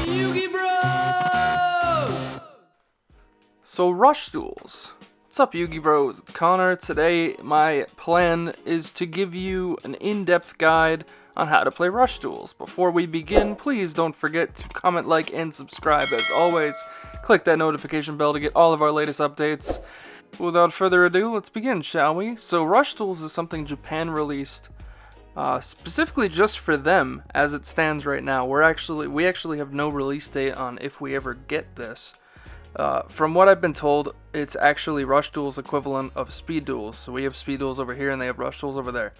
Yugi Bros! So Rush Duels. What's up, Yugi Bros? It's Connor. Today my plan is to give you an in-depth guide on how to play Rush Duels. Before we begin, please don't forget to comment, like, and subscribe. As always, click that notification bell to get all of our latest updates. Without further ado, let's begin, shall we? So Rush Duels is something Japan released specifically just for them as it stands right now. We actually have no release date on if we ever get this. From what I've been told, it's actually Rush Duels' equivalent of Speed Duels. So we have Speed Duels over here and they have Rush Duels over there.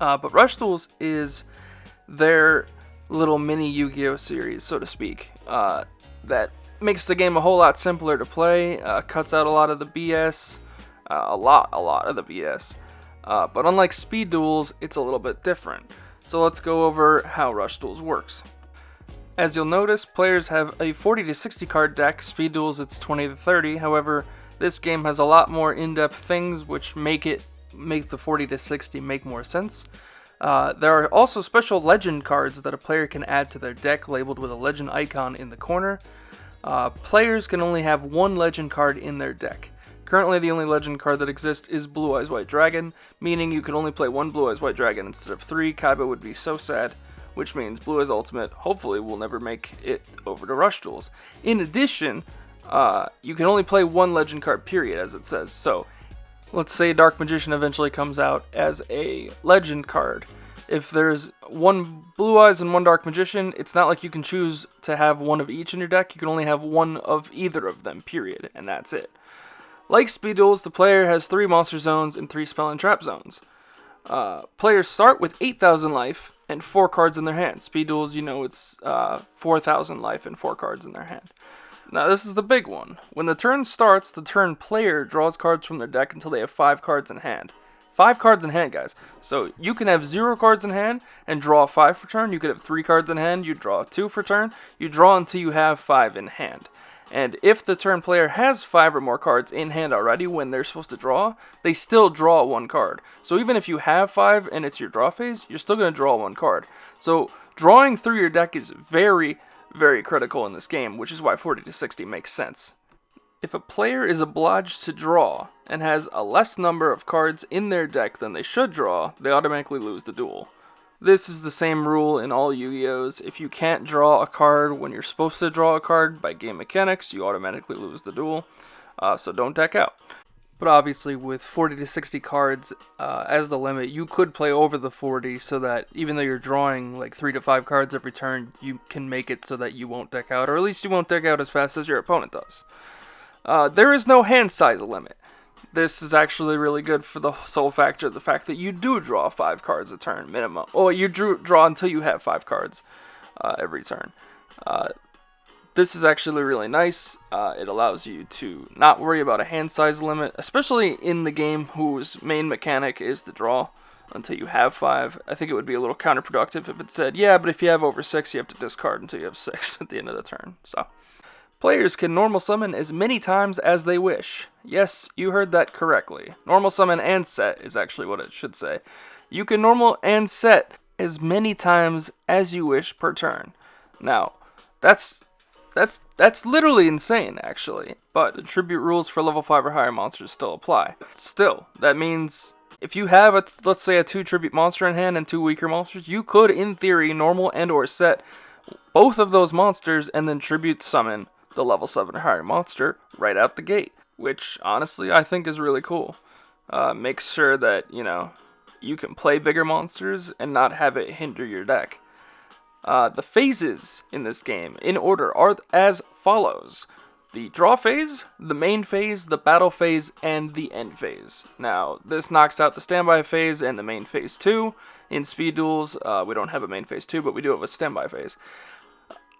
But Rush Duels is their little mini Yu-Gi-Oh series, so to speak, that makes the game a whole lot simpler to play, cuts out a lot of the BS, a lot of the BS. But unlike Speed Duels, it's a little bit different. So let's go over how Rush Duels works. As you'll notice, players have a 40 to 60 card deck. Speed Duels, it's 20 to 30. However, this game has a lot more in-depth things which make the 40 to 60 make more sense. There are also special legend cards that a player can add to their deck, labeled with a legend icon in the corner. Players can only have one legend card in their deck. Currently, the only legend card that exists is Blue Eyes White Dragon, meaning you can only play one Blue Eyes White Dragon instead of 3. Kaiba would be so sad, which means Blue Eyes Ultimate hopefully will never make it over to Rush Duels. In addition, you can only play one legend card, period, as it says. So, let's say Dark Magician eventually comes out as a legend card. If there's one Blue Eyes and one Dark Magician, it's not like you can choose to have one of each in your deck. You can only have one of either of them, period, and that's it. Like Speed Duels, the player has 3 monster zones and 3 spell and trap zones. Players start with 8,000 life and 4 cards in their hand. Speed Duels, you know, it's 4,000 life and 4 cards in their hand. Now, this is the big one. When the turn starts, the turn player draws cards from their deck until they have 5 cards in hand. 5 cards in hand, guys. So you can have 0 cards in hand and draw 5 for turn. You could have 3 cards in hand, you draw 2 for turn. You draw until you have 5 in hand. And if the turn player has 5 or more cards in hand already when they're supposed to draw, they still draw 1 card. So even if you have 5 and it's your draw phase, you're still going to draw 1 card. So drawing through your deck is very, very critical in this game, which is why 40 to 60 makes sense. If a player is obliged to draw and has a less number of cards in their deck than they should draw, they automatically lose the duel. This is the same rule in all Yu-Gi-Ohs. If you can't draw a card when you're supposed to draw a card by game mechanics, you automatically lose the duel. So don't deck out. But obviously with 40 to 60 cards as the limit, you could play over the 40 so that even though you're drawing like 3 to 5 cards every turn, you can make it so that you won't deck out, or at least you won't deck out as fast as your opponent does. There is no hand size limit. This is actually really good for the sole factor of the fact that you do draw 5 cards a turn minimum. Or you draw until you have 5 cards every turn. This is actually really nice. It allows you to not worry about a hand size limit, especially in the game whose main mechanic is to draw until you have 5. I think it would be a little counterproductive if it said, yeah, but if you have over 6, you have to discard until you have 6 at the end of the turn. So, players can normal summon as many times as they wish. Yes, you heard that correctly. Normal summon and set is actually what it should say. You can normal and set as many times as you wish per turn. Now, that's literally insane, actually. But the tribute rules for level 5 or higher monsters still apply. Still, that means if you have, let's say, a 2 tribute monster in hand and 2 weaker monsters, you could, in theory, normal and or set both of those monsters and then tribute summon the level 7 or higher monster right out the gate, which honestly I think is really cool. Makes sure that, you know, you can play bigger monsters and not have it hinder your deck. The phases in this game, in order, are as follows. The draw phase, the main phase, the battle phase, and the end phase. Now, this knocks out the standby phase and the main phase 2. In Speed Duels, we don't have a main phase 2, but we do have a standby phase.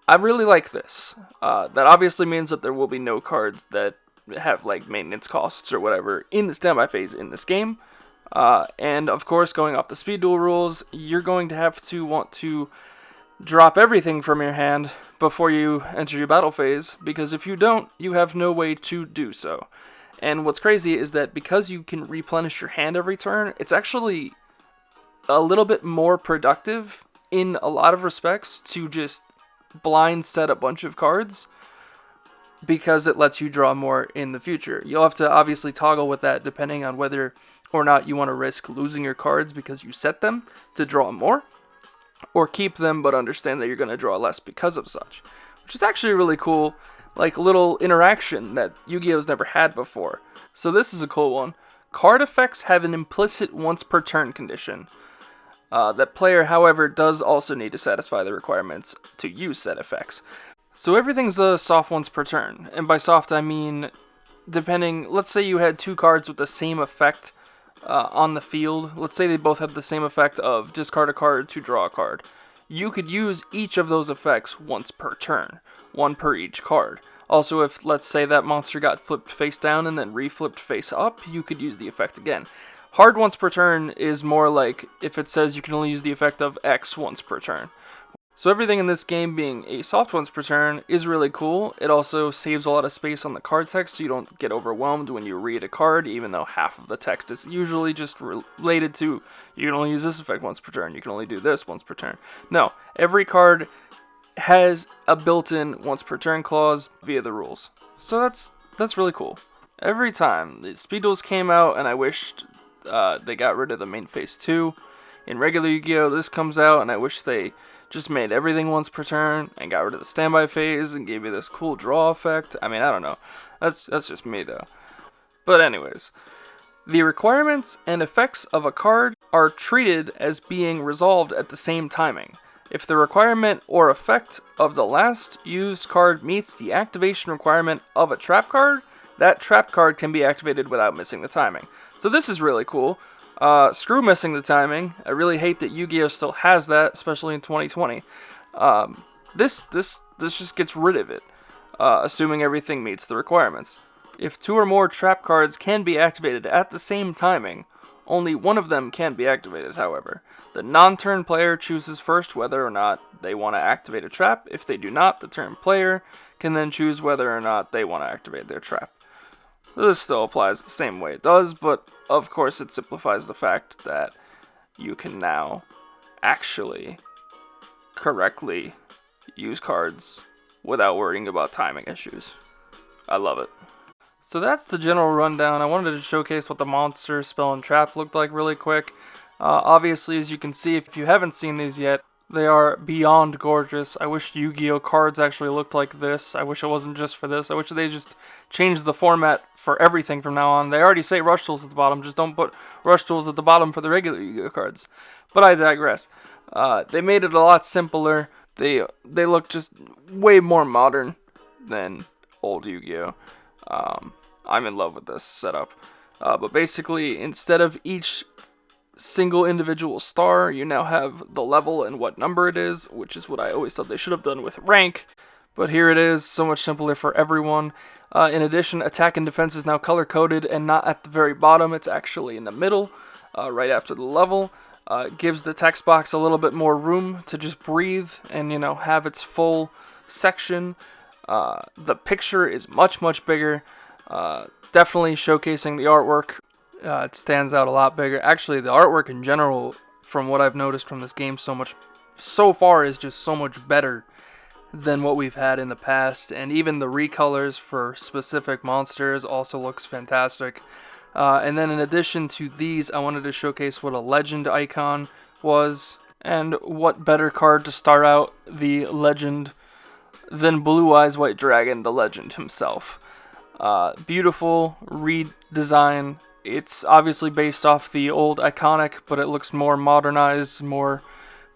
I really like this. That obviously means that there will be no cards that have like maintenance costs or whatever in the standby phase in this game. And of course, going off the Speed Duel rules, you're going to have to want to drop everything from your hand before you enter your battle phase, because if you don't, you have no way to do so. And what's crazy is that because you can replenish your hand every turn, it's actually a little bit more productive in a lot of respects to just blind set a bunch of cards because it lets you draw more in the future. You'll have to obviously toggle with that depending on whether or not you want to risk losing your cards because you set them to draw more, or keep them but understand that you're going to draw less because of such, which is actually really cool, like little interaction that Yu-Gi-Oh's never had before. So this is a cool one. Card effects have an implicit once per turn condition. That player, however, does also need to satisfy the requirements to use said effects. So everything's a soft once per turn, and by soft I mean depending, let's say you had two cards with the same effect on the field. Let's say they both have the same effect of discard a card to draw a card. You could use each of those effects once per turn, one per each card. Also, if let's say that monster got flipped face down and then reflipped face up, you could use the effect again. Hard once per turn is more like if it says you can only use the effect of X once per turn. So everything in this game being a soft once per turn is really cool. It also saves a lot of space on the card text so you don't get overwhelmed when you read a card, even though half of the text is usually just related to you can only use this effect once per turn, you can only do this once per turn. No, every card has a built-in once per turn clause via the rules. So that's really cool. Every time the Speed Duels came out and I wished they got rid of the main phase 2. In regular Yu-Gi-Oh! This comes out and I wish they just made everything once per turn and got rid of the standby phase and gave you this cool draw effect. I mean, I don't know. That's just me though. But anyways, the requirements and effects of a card are treated as being resolved at the same timing. If the requirement or effect of the last used card meets the activation requirement of a trap card, that trap card can be activated without missing the timing. So this is really cool. Screw missing the timing. I really hate that Yu-Gi-Oh! Still has that, especially in 2020. This just gets rid of it, assuming everything meets the requirements. If two or more trap cards can be activated at the same timing, only one of them can be activated, however. The non-turn player chooses first whether or not they want to activate a trap. If they do not, the turn player can then choose whether or not they want to activate their trap. This still applies the same way it does, but of course it simplifies the fact that you can now actually correctly use cards without worrying about timing issues. I love it. So that's the general rundown. I wanted to showcase what the monster, spell, and trap looked like really quick. Obviously, as you can see, if you haven't seen these yet, they are beyond gorgeous. I wish Yu-Gi-Oh! Cards actually looked like this. I wish it wasn't just for this. I wish they just changed the format for everything from now on. They already say Rush Duels at the bottom. Just don't put Rush Duels at the bottom for the regular Yu-Gi-Oh! Cards. But I digress. They made it a lot simpler. They look just way more modern than old Yu-Gi-Oh! I'm in love with this setup. But basically, instead of each single individual star, you now have the level and what number it is, which is what I always thought they should have done with rank. But here it is, so much simpler for everyone. In addition, attack and defense is now color-coded and not at the very bottom. It's actually in the middle, right after the level. It gives the text box a little bit more room to just breathe and, have its full section. The picture is much, much bigger. Definitely showcasing the artwork. It stands out a lot bigger. Actually, the artwork in general, from what I've noticed from this game so far, is just so much better than what we've had in the past. And even the recolors for specific monsters also looks fantastic. And then in addition to these, I wanted to showcase what a legend icon was. And what better card to start out the legend than Blue Eyes White Dragon, the legend himself. Beautiful redesign. It's obviously based off the old iconic, but it looks more modernized, more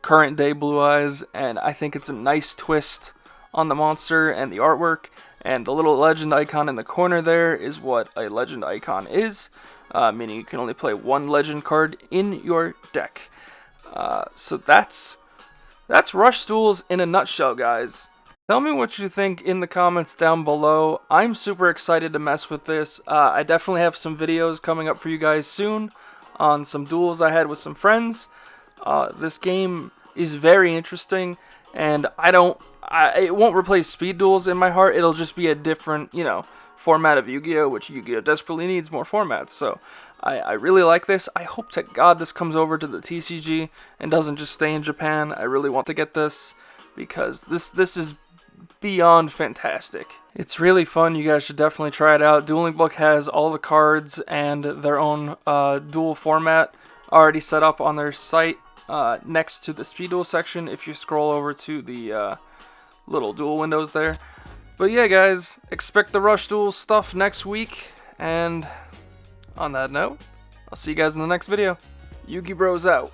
current day Blue Eyes, and I think it's a nice twist on the monster and the artwork. And the little legend icon in the corner there is what a legend icon is, meaning you can only play one legend card in your deck. So that's Rush Duels in a nutshell, guys. Tell me what you think in the comments down below. I'm super excited to mess with this. I definitely have some videos coming up for you guys soon on some duels I had with some friends. This game is very interesting, and it won't replace Speed Duels in my heart. It'll just be a different, format of Yu-Gi-Oh!, which Yu-Gi-Oh! Desperately needs more formats. So I really like this. I hope to God this comes over to the TCG and doesn't just stay in Japan. I really want to get this because this is beyond fantastic. It's really fun. You guys should definitely try it out. Dueling Book has all the cards and their own duel format already set up on their site next to the speed duel section if you scroll over to the little duel windows there. But yeah, guys, expect the Rush Duels stuff next week, and on that note, I'll see you guys in the next video. Yugi Bros out.